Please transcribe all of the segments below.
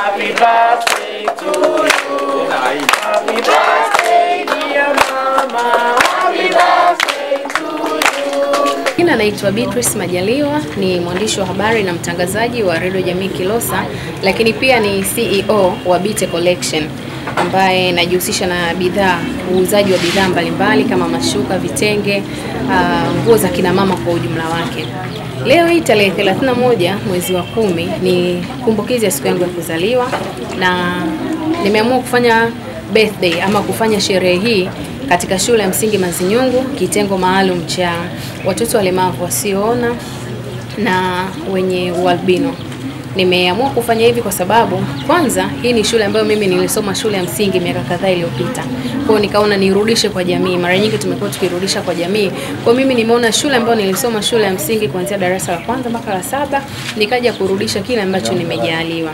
Happy birthday to you. Happy birthday dear mama. Happy birthday to you. Jina naitwa Beatrice Majaliwa, ni mwandishi wa habari na mtangazaji wa Radio Jamii Kilosa, lakini pia ni CEO wa Bite Collection ambaye najihusisha na bidhaa, uuzaji wa bidhaa mbalimbali kama mashuka, vitenge, nguo za kina mama kwa ujumla wake. Leo hii tarehe 31 mwezi wa 10 ni kumbukizi ya siku yangu ya kuzaliwa, na nimeamua kufanya birthday ama kufanya sherehe hii katika shule ya msingi Mazinyungu, kitengo maalum cha watoto walemavu wasioona na wenye ualbino. Nimeamua kufanya hivi kwa sababu kwanza hii ni shule ambayo mimi nilisoma shule ya msingi miaka kadhaa iliyopita. Kwa hiyo nikaona nirudishe kwa jamii. Mara nyingi tumekuwa tukirudisha kwa jamii. Kwa mimi nimeona shule ambayo nilisoma shule ya msingi kuanzia darasa la kwanza mpaka la 7, nikaja kurudisha kile ambacho nimejaliwa.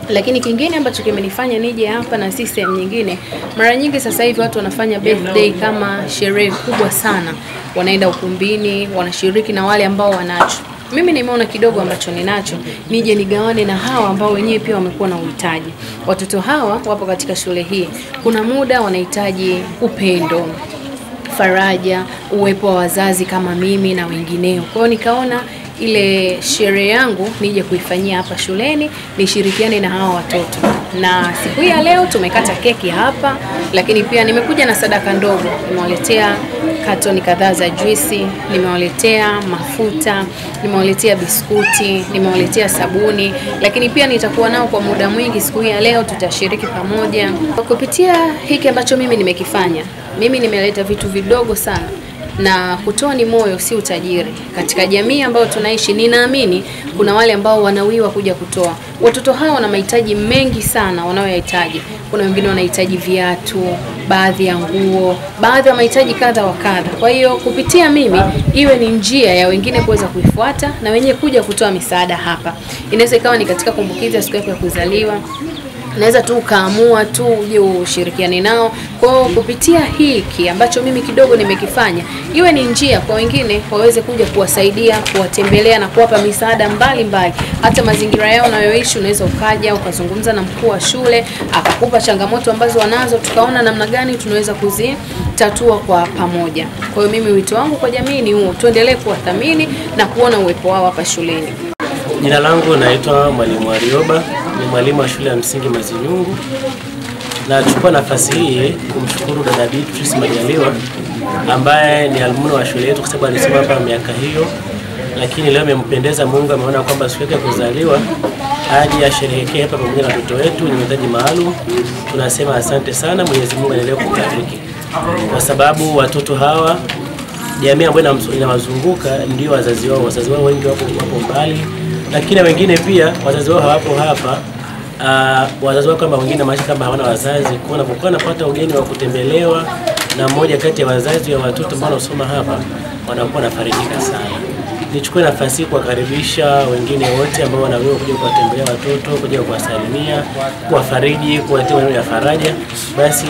Lakini kingine ambacho kimenifanya nije hapa na si sehemu nyingine, mara nyingi sasa hivi watu wanafanya birthday kama sherehe kubwa sana. Wanaenda ukumbini, wanashiriki na wale ambao wanacho. Mimi nimeona kidogo ambacho ninacho, nije nigawane na hawa ambao wenyewe pia wamekuwa na uhitaji. Watoto hawa wapo katika shule hii. Kuna muda wanahitaji upendo, faraja, uwepo wa wazazi kama mimi na wengineo. Kwa hiyo nikaona ile sherehe yangu nije kuifanyia hapa shuleni, nishirikiane na hawa watoto. Na siku ya leo tumekata keki hapa, lakini pia nimekuja na sadaka ndogo. Nimewaletea katoni kadhaa za juisi, nimewaletea mafuta, nimewaletea biskuti, nimewaletea sabuni, lakini pia nitakuwa nao kwa muda mwingi. Siku ya leo tutashiriki pamoja. Kupitia hiki ambacho mimi nimekifanya, mimi nimeleta vitu vidogo sana, na kutoa ni moyo, si utajiri. Katika jamii ambayo tunaishi, ninaamini kuna wale ambao wanawiwa kuja kutoa. Watoto hao wana mahitaji mengi sana wanayohitaji. Kuna wengine wanahitaji viatu, baadhi ya nguo, baadhi ya mahitaji kadha wa kadha. Kwa hiyo kupitia mimi iwe ni njia ya wengine kuweza kuifuata na wenyewe kuja kutoa misaada hapa. Inaweza ikawa ni katika kumbukizi ya siku yako ya kuzaliwa. Naweza tu kaamua tu uje ushirikiane nao. Kwa kupitia hiki ambacho mimi kidogo nimekifanya, iwe ni njia kwa wengine waweze kuja kuwasaidia, kuwatembelea na kuwapa misaada mbalimbali. Hata mazingira yao unayoishi, unaweza ukaja ukazungumza na mkuu wa shule, akakupa changamoto ambazo wanazo, tukaona namna gani tunaweza kuzitatua kwa pamoja. Kwa hiyo mimi wito wangu kwa jamii ni huo, tuendelee kuwathamini na kuona uwepo wao hapa shuleni. Jina langu naitwa Mwalimu Arioba, ni mwalimu wa shule ya msingi Mazinyungu. Nachukua nafasi hii kumshukuru dada Beatrice Majaliwa ambaye ni alumni wa shule yetu, kwa sababu alisoma hapa miaka hiyo, lakini leo imempendeza Mungu, ameona kwamba siku yake ya kuzaliwa aje asherehekee hapa pamoja na watoto wetu wenye mahitaji maalum. Tunasema asante sana, Mwenyezi Mungu aendelee kukubariki, kwa sababu watoto hawa, jamii ambayo inawazunguka ndio wazazi wao. Wazazi wao wengi wapo mbali, lakini wengine pia wazazi wao hawapo hapa. Wazazi wao kama wengine maisha kama hawana wazazi, kwa unapokuwa napata ugeni wa kutembelewa na mmoja kati ya wazazi wa watoto ambao wanasoma hapa, wanakuwa nafarijika sana. Nichukue nafasi kuwakaribisha wengine wote ambao wanaweza kuja kuwatembelea watoto, kuja kuwasalimia, kuwafariji, kuwatia maneno ya faraja. Basi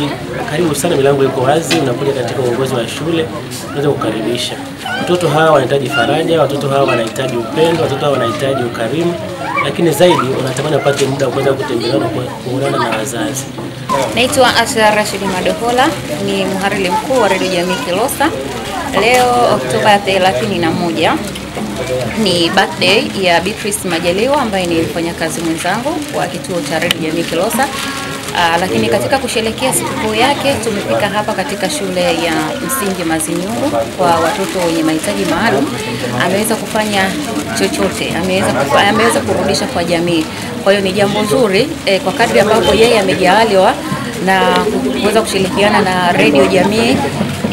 karibu sana, milango iko wazi, unakuja katika uongozi wa shule, unaweza kukaribisha. Watoto hawa wanahitaji faraja, watoto hawa wanahitaji upendo, watoto hawa wanahitaji ukarimu, lakini zaidi unatamani upate muda wa kuweza kutembelewa na kuonana na wazazi. Naitwa Asha Rashid Madohola, ni mhariri mkuu wa Radio Jamii Kilosa. Leo Oktoba 31 ni birthday ya Beatrice Majaliwa ambaye ni mfanyakazi mwenzangu wa kituo cha Radio Jamii Kilosa. Lakini katika kusherehekea sikukuu yake tumefika hapa katika shule ya msingi Mazinyungu kwa watoto wenye mahitaji maalum. Ameweza kufanya chochote, ameweza kurudisha kwa jamii. Kwa hiyo ni jambo zuri kwa kadri ambapo yeye amejaliwa na kuweza kushirikiana na Radio Jamii.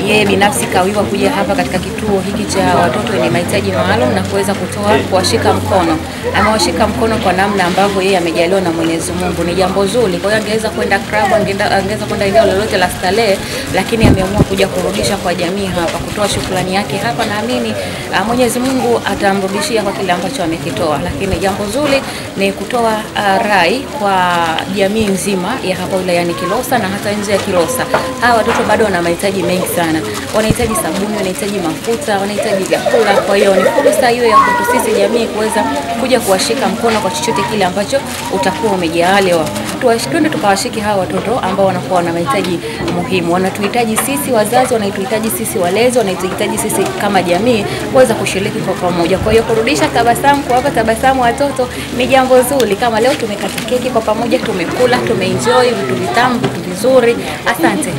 Yeye binafsi kawiwa kuja hapa katika kituo hiki cha watoto wenye mahitaji maalum na kuweza kuwashika mkono. Amewashika mkono kwa namna ambavyo yeye amejaliwa na Mwenyezi Mungu. Ni jambo zuri. Kwa hiyo angeweza kwenda club, angeweza kwenda eneo lolote la starehe, lakini ameamua kuja kurudisha kwa jamii hapa, kutoa shukrani yake hapa. Naamini Mwenyezi Mungu atamrudishia kwa kile ambacho amekitoa. Lakini jambo zuri ni kutoa rai kwa jamii nzima ya hapa wilayani Kilosa na hata nje ya Kilosa. Hawa watoto bado wana mahitaji mengi sana. sana. Wanahitaji sabuni, wanahitaji mafuta, wanahitaji vyakula. Kwa hiyo ni fursa hiyo ya kwetu sisi jamii kuweza kuja kuwashika mkono kwa chochote kile ambacho utakuwa umejaliwa. Twende tukawashike hawa watoto ambao wanakuwa wana mahitaji muhimu. Wanatuhitaji sisi wazazi, wanatuhitaji sisi walezi, wanatuhitaji sisi kama jamii kuweza kushiriki kwa pamoja. Kwa hiyo kurudisha tabasamu, kuwapa tabasamu watoto ni jambo zuri. Kama leo tumekata keki kwa pamoja, tumekula, tumeenjoy vitu vitamu, vitu vizuri. Asante.